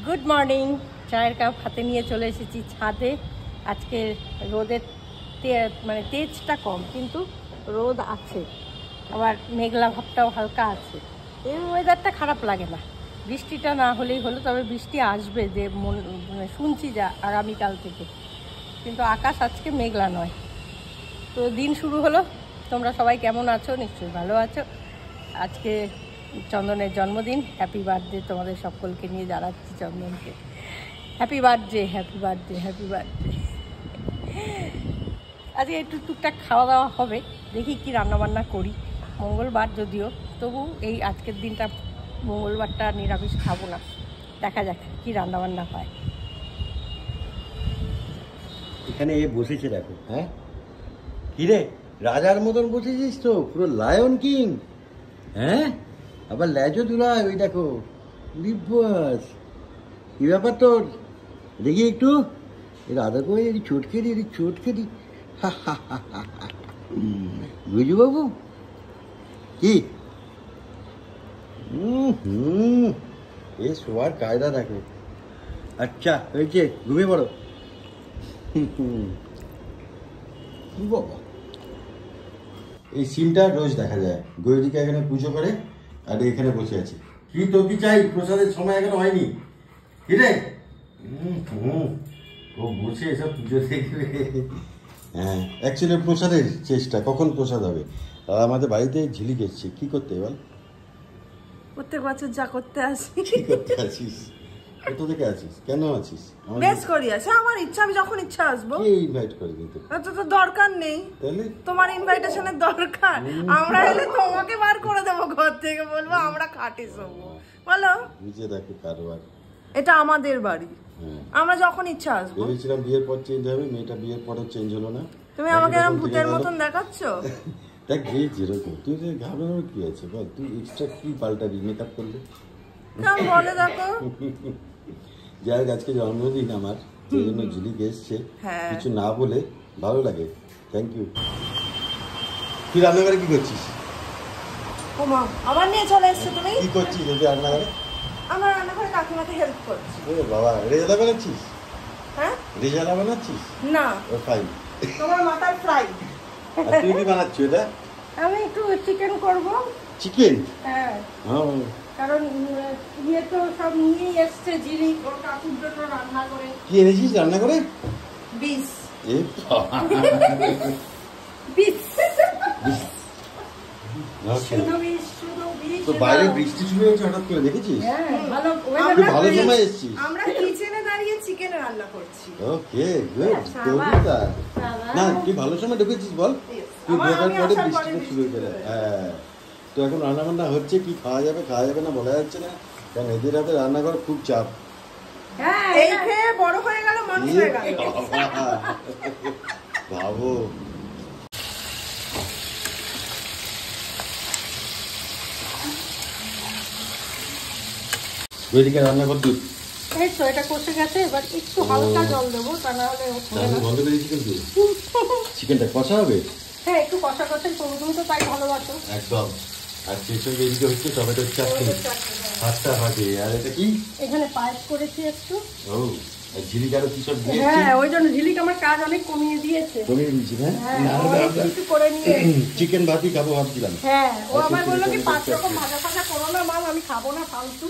Good morning. চায়ের cup হাতে নিয়ে চলে এসেছি ছাদে। আজকে রোদের তেজটা কম, কিন্তু রোদ আছে, আবার মেঘলা ভাবটাও হালকা আছে। এই ওয়েদারটা খারাপ লাগে না, বৃষ্টিটা না হলেই হলো। তবে বৃষ্টি আসবে যে শুনছি যা আগামীকাল থেকে, কিন্তু আকাশ আজকে মেঘলা নয়। তো দিন শুরু হলো। তোমরা সবাই কেমন আছো? নিশ্চয়ই ভালো আছো। আজকে চন্দনের জন্মদিন। হ্যাপি বার্থডে তোমাদের সকলকে নিয়ে জানাচ্ছি চন্দনকে। Happy birthday, happy birthday, happy birthday. আজকে একটু টুকটাক খাওয়া দাওয়া হবে, দেখি কি রান্নাবান্না করি। মঙ্গলবার যদিও, তবু এই আজকের দিনটা মঙ্গলবারটা নিরামিষ খাবো না। দেখা যাক কি রান্নাবান্না হয়। এখানে এ বসেছে দেখো। হ্যাঁ কিরে, রাজার মতন বসেছিস তো, পুরো লায়ন কিং। হ্যাঁ, আবার ল্যাজও দুলায়, ওই দেখো লিবাস। কি ব্যাপার তোর? দেখি একটু রাধা করে এদিক চটকে দিই, এদিক চটকে দিই। বুঝু বাবু কি এ শোয়ার কায়দা দেখো। আচ্ছা হয়েছে, ঘুমিয়ে পড়ো। বাবা, এই সিনটা রোজ দেখা যায়। গৌরীকে এখানে পুজো করে আর এখানে বসে আছে। কি তোর কি চাই? প্রসাদের সময় এখনো হয়নি। কি রে? ও বসে এসব পুজো দেখবে। হ্যাঁ, অ্যাকচুয়ালি প্রসাদের চেষ্টা, কখন প্রসাদ হবে। আর আমাদের বাড়িতে ঝিলিক এসছে। কি করতে বল? প্রত্যেক বছর যা করতে আসি। কি করতে আসিস? কোথা থেকে আছিস? কেন আছিস? বেশ করি আছে, আমার ইচ্ছা, আমি যখন ইচ্ছা আসবো। কে ইনভাইট করে দিতে? তো দরকার নেই, তাহলে তোমার ইনভাইটেশনের দরকার। আমরা এলে তোমাকে বার করে দেবো ঘর থেকে, বলবো আমরা খাটি শোবো। বলো, বুঝে দেখো কারবার। এটা আমাদের বাড়ি, আমরা যখন ইচ্ছা আসবো। ভেবেছিলাম বিয়ের পর চেঞ্জ হবে, মেয়েটা বিয়ের পরও চেঞ্জ হলো না। তুমি আমাকে এরকম ভূতের মতন দেখাচ্ছ। দেখ যে যেরকম তুই, যে ঘাবড়ানোর কি আছে বল? তুই এক্সট্রা কি পাল্টাবি মেকআপ করলে? বলে দেখো। যাই হোক, আজকে জন্মদিন আমার, সেই জন্য ঝিলিক এসছে। কিছু না বলে ভালো লাগে। Thank you. তুই রান্নাঘরে কি করছিস? আবার নিয়ে চলে এসছো তুমি। কি করছিস তুই রান্নাঘরে? আমার রান্নাঘরে কাকিমাকে হেল্প করছি। ও বাবা, রেজালা বানাচ্ছিস? হ্যাঁ, রেজালা বানাচ্ছিস? না, ও ফাইন। তোমার মাথার ফ্রাই। আর তুই কি বানাচ্ছ এটা? আমি একটু চিকেন করব। চিকেন? হ্যাঁ, কারণ ইয়ে তো সব নিয়েই এসছে ঝিলিক, ওর কাকুর জন্য রান্না করে। কি এনেছিস রান্না করে? বিষ। এ বিষ, শুধু বিষ, শুধু বিষ। তো বাইরে বৃষ্টি শুরু হয়েছে হঠাৎ করে, দেখেছিস? হ্যাঁ, ভালো সময় এসেছিস। আমরা কিচেনে দাঁড়িয়ে চিকেন রান্না করছি। ওকে, গুড। না, তুই ভালো সময় ঢুকেছিস বল। তুই ঢোকার পরে বৃষ্টিটা শুরু হয়ে গেল। হ্যাঁ, তো এখন রান্না বান্না হচ্ছে। কি খাওয়া যাবে খাওয়া যাবে না বলা যাচ্ছে না, কারণ এদের হাতে রান্নাঘর খুব চাপ। এই খেয়ে বড় হয়ে গেল, মানুষ হয়ে গেল। ভাবো, বইদিকে রান্না কর তুই। এই তো এটা কষে গেছে, এবার একটু হালকা জল দেবো, তা না হলে বন্ধ করে চিকেন তুই। চিকেনটা কষা হবে? হ্যাঁ, একটু কষা কষাই করবো, তুমি তো তাই ভালোবাসো। একদম। আর সেই সঙ্গে এদিকে হচ্ছে টমেটোর চাটনি, হাতটা ভাজে। আর এটা কি? এখানে পায়েস করেছি একটু। ও, আর ঝিলিক আরো কি সব দিয়েছি? হ্যাঁ, ওই জন্য ঝিলিক আমার কাজ অনেক কমিয়ে দিয়েছে। কমিয়ে দিয়েছি। হ্যাঁ, একটু করে নিয়ে চিকেন ভাতই খাবো ভাবছিলাম। হ্যাঁ, ও আমার বললো কি 5 রকম ভাজা ফাজা করো না মাম, আমি খাবো না, ফালতু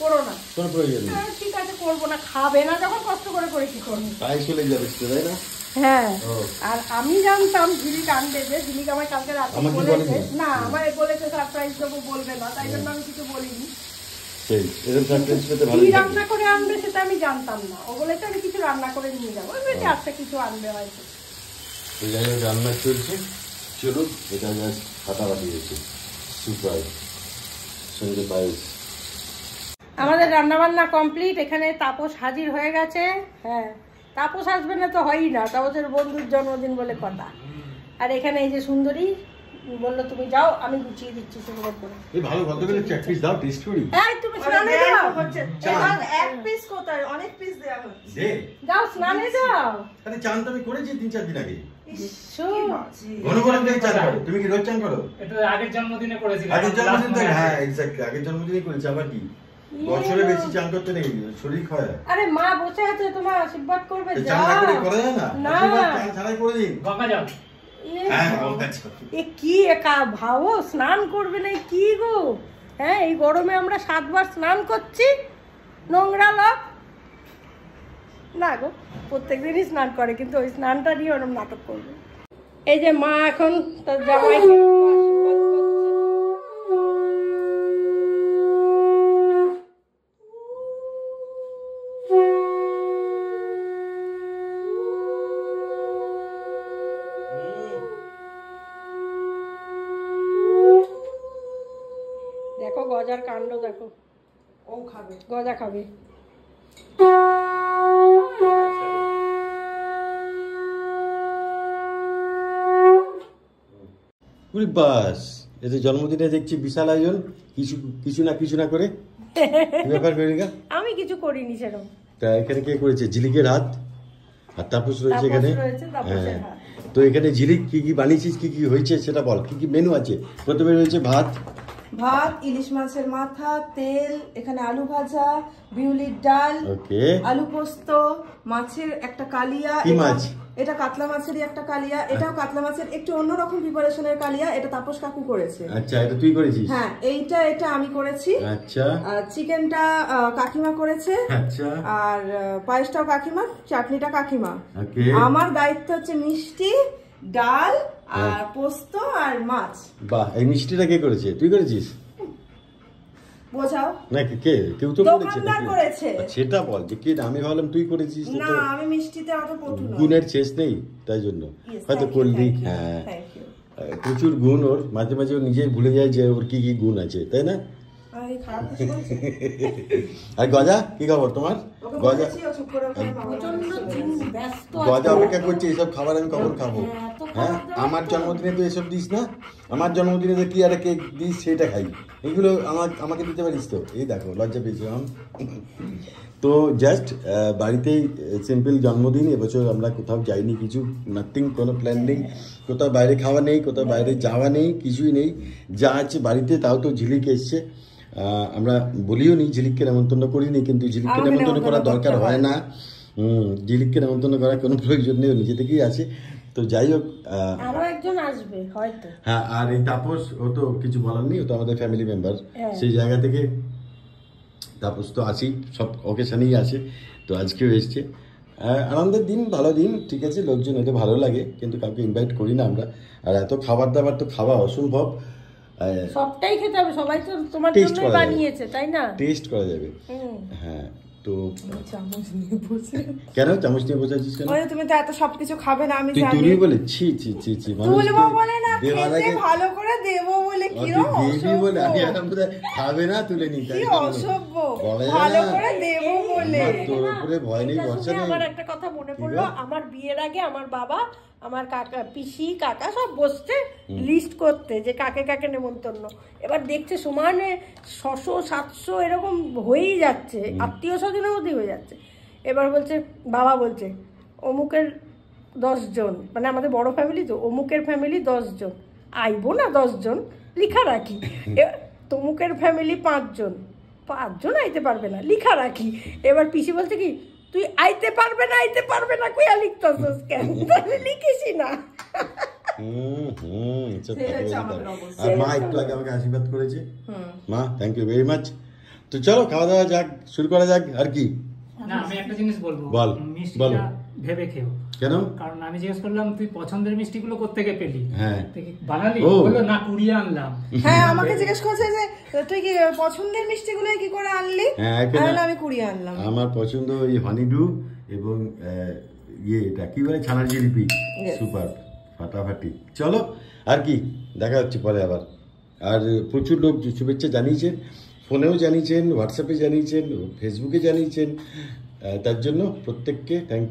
করো না, কোনো প্রয়োজন নেই। ঠিক আছে করবো না, খাবে না যখন কষ্ট করে করে কি করবো, তাই চলে যাবে, তাই না? হ্যাঁ। আর আমি জানতাম ঝিলিক আনবে, যে ঝিলিক আমার কালকে রাতে বলেছে, না আমার বলেছে সারপ্রাইজ দেবো, বলবে না, তাই জন্য আমি কিছু বলিনি। সেই এরকম সারপ্রাইজ পেতে ভালো কি লাগে। রান্না করে আনবে সেটা আমি জানতাম না, ও বলেছে আমি কিছু রান্না করে নিয়ে যাবো, বেশি আজকে কিছু আনবে হয়তো। তো যাই হোক, রান্না চলছে। চলুন, এটা জাস্ট ফাটাফাটি হয়েছে। সুপার, সঙ্গে পায়েস। আমাদের রান্নাবান্না কমপ্লিট। এখানে তাপস হাজির হয়ে গেছে। হ্যাঁ, তাপস আসবে না তো হয়ই না, তাপসের বন্ধুর জন্মদিন বলে কথা। আর এখানে এই যে সুন্দরী বললো তুমি যাও, আমি গুছিয়ে দিচ্ছি সুন্দর করে। এই ভালো ভালো করে এক পিস দাও, টেস্ট করি। এই তুমি স্নানে যাও। এখন এক পিস কোথায়, অনেক পিস দেয়া হচ্ছে। দে, যাও স্নানে যাও। আরে চান তো আমি করেছি 3-4 দিন আগে। ঘন ঘন দিয়ে চান করো। তুমি কি রোজ চান করো? এটা আগের জন্মদিনে করেছিলাম। আগের জন্মদিন তো, হ্যাঁ এক্স্যাক্টলি আগের জন্মদিনে করেছি। আবার কি বছরে বেশি চান করতে নেই, শরীর খায়। আরে মা বসে আছে, তোমার আশীর্বাদ করবে। চান না করে করা যায় না? না চান ছাড়াই করে দিন। গঙ্গা জল। হ্যাঁ গঙ্গা জল। এ কি একা ভাবো, স্নান করবে না কি গো? হ্যাঁ এই গরমে আমরা 7 বার স্নান করছি, নোংরা লোক না গো, প্রত্যেকদিনই স্নান করে, কিন্তু ওই স্নানটা নিয়ে ওরকম নাটক করবে। এই যে মা এখন তার জামাইকে আশীর্বাদ করছে। দেখো গজার কাণ্ড দেখো, ও খাবে, গজা খাবে। বাস এতে জন্মদিনে দেখছি বিশাল আয়োজন, কিছু না করে। কি ব্যাপার গরিকা? আমি কিছু করিনি সেরকম। তা এখানে কে করেছে? ঝিলিকের হাত আর তাপস রয়েছে এখানে। হ্যাঁ, তো এখানে ঝিলিক কি কি বানিয়েছিস, কি কি হয়েছে সেটা বল, কি কি মেনু আছে? প্রথমে রয়েছে ভাত, ইলিশ মাছের মাথা, তেল, এখানে আলু ভাজা, বিউলির ডাল, ওকে, আলু পোস্ত, মাছের একটা কালিয়া। কি মাছ? এটা কাতলা মাছেরই একটা কালিয়া, এটাও কাতলা মাছের একটু অন্যরকম প্রিপারেশনের কালিয়া, এটা তাপস কাকু করেছে। আচ্ছা, এটা তুই করেছিস? হ্যাঁ, এটা আমি করেছি। আচ্ছা, চিকেনটা কাকিমা করেছে। আচ্ছা, আর পায়েসটাও কাকিমা, চাটনিটা কাকিমা। ওকে, আমার দায়িত্ব হচ্ছে মিষ্টি, ডাল আর পোস্ত আর মাছ। বাহ, এই মিষ্টিটা কে করেছে? তুই করেছিস? বোঝাও না কে, কেউ তো করেছে দোকানদার নাকি? করেছে। সেটা বল যে কে, আমি ভাবলাম তুই করেছিস। না, আমি মিষ্টিতে অত পটু নই। গুণের শেষ নেই, তাই জন্য হয়তো করলি। হ্যাঁ, প্রচুর গুণ ওর, মাঝে মাঝে ও নিজেই ভুলে যায় যে ওর কি কি গুণ আছে, তাই না? আর গজা কি খবর তোমার? গজা গজা অপেক্ষা করছে এইসব খাবার আমি কখন খাবো। হ্যাঁ, আমার জন্মদিনে তো এসব দিস না, আমার জন্মদিনে তো কি আর কেক দিস সেটা খাই, এগুলো আমাকে দিতে পারিস তো? এই দেখো লজ্জা পেয়েছি। তো জাস্ট বাড়িতেই সিম্পল জন্মদিন। এবছর আমরা কোথাও যাইনি, কিছু নাথিং, কোনো প্ল্যান নেই, কোথাও বাইরে খাওয়া নেই, কোথাও বাইরে যাওয়া নেই, কিছুই নেই, যা আছে বাড়িতে। তাও তো ঝিলিক এসছে, আমরা বলিও নি, ঝিলিককে নেমন্তন্ন করিনি, কিন্তু ঝিলিককে নেমন্তন্ন করার দরকার হয় না। ঝিলিককে নেমন্তন্ন করার কোনো প্রয়োজন নেই, নিজে থেকেই আছে। তো যাই হোক, আরো একজন আসবে হয়তো। হ্যাঁ, আর এই তাপস, ও তো কিছু বলার নেই, ও তো আমাদের ফ্যামিলি মেম্বার। সেই জায়গা থেকে তাপস তো আসি, সব অকেশনেই আসে, তো আজকেও এসছে। আনন্দের দিন, ভালো দিন, ঠিক আছে, লোকজন এলে ভালো লাগে, কিন্তু কাউকে ইনভাইট করি না আমরা। আর এত খাবার দাবার তো খাওয়া অসম্ভব, সবটাই খেতে হবে, সবাই তো তোমার জন্য বানিয়েছে, তাই না? টেস্ট করা যাবে। হ্যাঁ, তো চামচ নিয়ে বসে কেন চামচ নিয়ে বসে আছিস কেন? তুমি তো এত সবকিছু খাবে না, আমি তুই জানি। তুই বলে ছি ছি ছি ছি, তুলবো বলে না, খেতে ভালো করে দেবো বলে কি বলে আমি খাবে না, তুলে নি, তাই অসভ্য, ভালো করে দেবো বলে। তোর উপরে ভয় নেই, ভরসা নেই। আমার একটা কথা মনে পড়লো, আমার বিয়ের আগে আমার বাবা, আমার কাকা, পিসি, কাকা সব বসছে লিস্ট করতে যে কাকে কাকে নেমন্তন্ন। এবার দেখছে সমানে 600-700 এরকম হয়েই যাচ্ছে, আত্মীয় স্বজনের মধ্যেই হয়ে যাচ্ছে। এবার বলছে, বাবা বলছে অমুকের 10 জন, মানে আমাদের বড় ফ্যামিলি তো, অমুকের ফ্যামিলি 10 জন, আইবো না 10 জন লিখা রাখি। তমুকের ফ্যামিলি 5 জন, 5 জন আইতে পারবে না লিখা রাখি। এবার পিসি বলছে কি, তুই আইতে পারবে না কইয়া লিখতেছস কেন? তাহলে লিখিসই না। আর মা একটু আগে আমাকে আশীর্বাদ করেছে, মা থ্যাংক ইউ ভেরি মাচ। তো চলো খাওয়া দাওয়া যাক, শুরু করা যাক। আর কি না, আমি একটা জিনিস বলবো, বল, মিষ্টিটা ভেবে খেও। কেন? কারণ আমি জিজ্ঞেস করলাম তুই পছন্দের মিষ্টিগুলো কোত্থেকে পেলি, হ্যাঁ বানালি? বললো না, কুড়িয়ে আনলাম। হ্যাঁ, আমাকে জিজ্ঞেস করছে যে তুই কি পছন্দের মিষ্টিগুলো কি করে আনলি? আমি কুড়িয়ে আনলাম। আমার পছন্দ ওই হানিডু এবং এটা কি বলে, ছানার জিলিপি, সুপার ফাটাফাটি। চলো আর কি, দেখা হচ্ছে পরে আবার। আর প্রচুর লোক শুভেচ্ছা জানিয়েছেন, ফোনেও জানিয়েছেন, হোয়াটসঅ্যাপে জানিয়েছেন, ফেসবুকে জানিয়েছেন, তার জন্য প্রত্যেককে থ্যাংক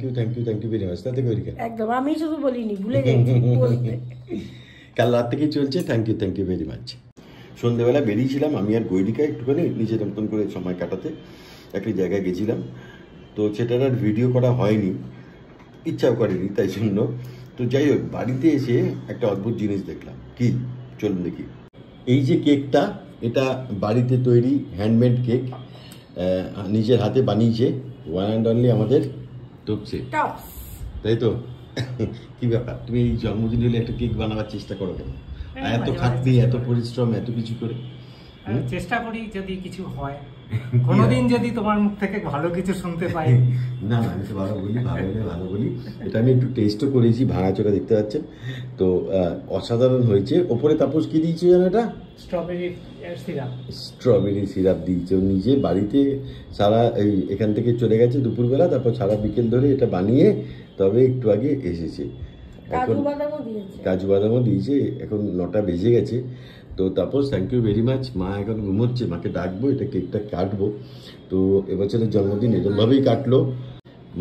ইউ ভেরি মাচ। তাতে করি একদম, আমি শুধু বলিনি, ভুলে গেছি বলতে। কাল রাত থেকেই চলছে। Thank you very much. সন্ধ্যেবেলা বেরিয়েছিলাম আমি আর গৈরিকা একটুখানি নিজের মতন করে সময় কাটাতে, একটি জায়গায় গেছিলাম। তো সেটার আর ভিডিও করা হয়নি, ইচ্ছাও করেনি, তাই জন্য। তো যাই হোক, বাড়িতে এসে একটা অদ্ভুত জিনিস দেখলাম। কি, চলুন দেখি। এই যে কেকটা, এটা বাড়িতে তৈরি হ্যান্ডমেড কেক। নিজের হাতে বানিয়েছে, ওয়ান অ্যান্ড অনলি আমাদের টপসে, টপস। তাই তো? কি ব্যাপার, তুমি এই জন্মদিন হলে একটা কেক বানাবার চেষ্টা করো কেন? এত খাটনি, এত পরিশ্রম, এত কিছু করে। আর চেষ্টা করি যদি কিছু হয়, কোনোদিন যদি তোমার মুখ থেকে ভালো কিছু শুনতে পাই। না না, আমি তো ভালো বলি, ভালো হলে ভালো বলি। এটা আমি একটু টেস্টও করেছি, ভাঙাচোরা দেখতে পাচ্ছেন তো, অসাধারণ হয়েছে। ওপরে তাপস কি দিয়েছে জানো? এটা স্ট্রবেরি সিরাপ। স্ট্রবেরি সিরাপ দিয়েছে ও নিজে বাড়িতে, সারা এখান থেকে চলে গেছে দুপুরবেলা, তারপর সারা বিকেল ধরে এটা বানিয়ে তবে একটু আগে এসেছে। কাজু বাদামও দিয়েছে। কাজু বাদামও দিয়েছে। এখন 9টা বেজে গেছে। তো Tapas, thank you very much. মা এখন ঘুমোচ্ছে, মাকে ডাকবো, এটা কেকটা কাটবো। তো এবছরের জন্মদিন এরকমভাবেই কাটলো।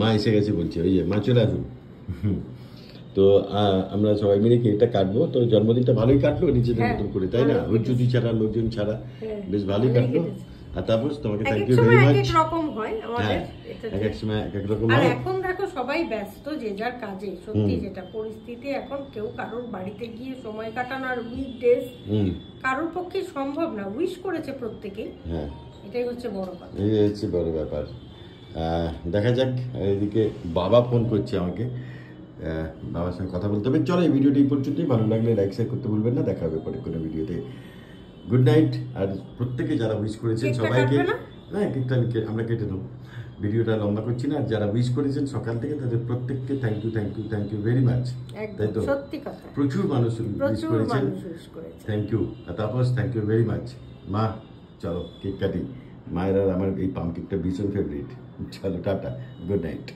মা এসে গেছে বলছে, ওই যে মা চলে আসুন। তো আমরা সবাই মিলে কেকটা কাটবো। তো জন্মদিনটা ভালোই কাটলো নিজেদের মতন করে, তাই না? ওই যদি ছাড়া, লোকজন ছাড়া বেশ ভালোই কাটলো। আর তাপস, তোমাকে থ্যাংক ইউ ভেরি মাচ। এক রকম হয় আমাদের, এক এক সময় এক এক রকম আর হয়। এখন দেখো সবাই ব্যস্ত যে যার কাজে, সত্যি যেটা পরিস্থিতি এখন, কেউ কারোর বাড়িতে গিয়ে সময় কাটানো আর উইকডেজ কারোর পক্ষে সম্ভব না। উইশ করেছে প্রত্যেকে, হ্যাঁ, এটাই হচ্ছে বড় কথা। এই হচ্ছে বড় ব্যাপার। দেখা যাক। এদিকে বাবা ফোন করছে আমাকে, বাবার সঙ্গে কথা বলতে হবে। চলো, এই ভিডিওটি এই পর্যন্তই। ভালো লাগলে লাইক শেয়ার করতে ভুলবেন না। দেখা হবে পরে কোনো ভিডিওতে। Good night. আর প্রত্যেকে যারা উইশ করেছেন সবাইকে, না কেকটা আমরা কেটে দেবো, ভিডিওটা লম্বা করছি না। আর যারা উইশ করেছেন সকাল থেকে, তাদের প্রত্যেককে thank you, thank you, thank you very much. তাই তো? সত্যি কথা, প্রচুর মানুষ উইশ করেছেন, করেছে। Thank you. আর Tapas, thank you very much. মা চলো কেক কাটি। মায়ের আর আমার এই পাম কেকটা ভীষণ ফেভারিট। চলো টাটা, গুড নাইট।